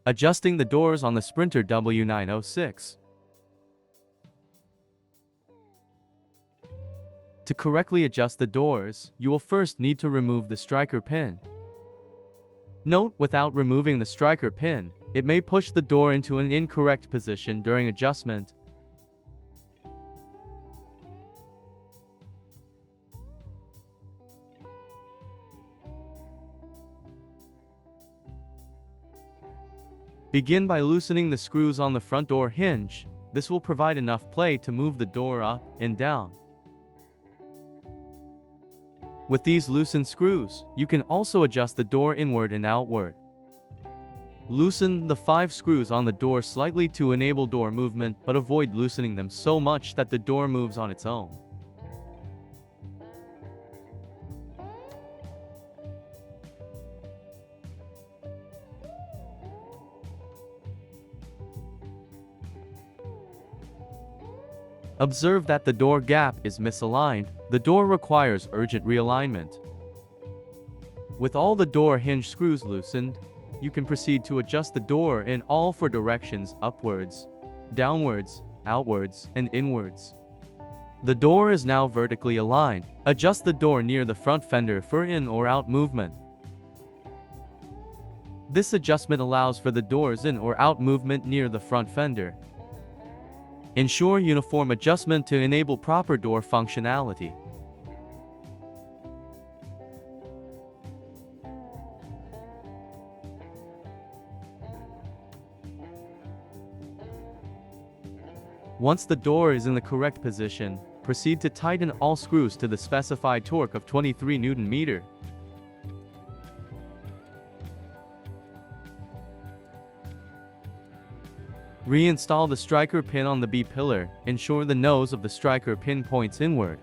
Adjusting the doors on the Sprinter W906. To correctly adjust the doors, you will first need to remove the striker pin. Note, without removing the striker pin, it may push the door into an incorrect position during adjustment. Begin by loosening the screws on the front door hinge. This will provide enough play to move the door up and down. With these loosened screws, you can also adjust the door inward and outward. Loosen the 5 screws on the door slightly to enable door movement, but avoid loosening them so much that the door moves on its own. Observe that the door gap is misaligned. The door requires urgent realignment. With all the door hinge screws loosened, you can proceed to adjust the door in all 4 directions: upwards, downwards, outwards, and inwards. The door is now vertically aligned. Adjust the door near the front fender for in or out movement. This adjustment allows for the door's in or out movement near the front fender. Ensure uniform adjustment to enable proper door functionality. Once the door is in the correct position, proceed to tighten all screws to the specified torque of 23 Nm. Reinstall the striker pin on the B-pillar. Ensure the nose of the striker pin points inward.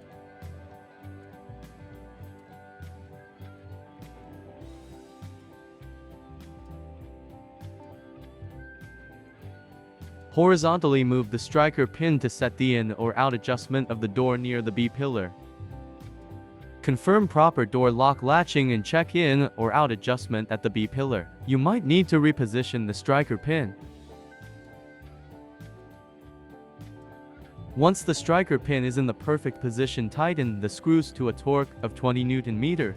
Horizontally move the striker pin to set the in or out adjustment of the door near the B-pillar. Confirm proper door lock latching and check in or out adjustment at the B-pillar. You might need to reposition the striker pin. Once the striker pin is in the perfect position, tighten the screws to a torque of 20 Nm.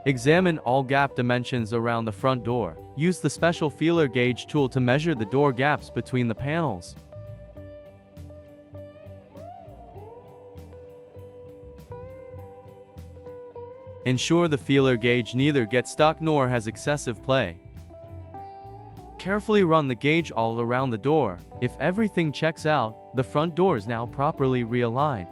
Examine all gap dimensions around the front door. Use the special feeler gauge tool to measure the door gaps between the panels. Ensure the feeler gauge neither gets stuck nor has excessive play. Carefully run the gauge all around the door. If everything checks out, the front door is now properly realigned.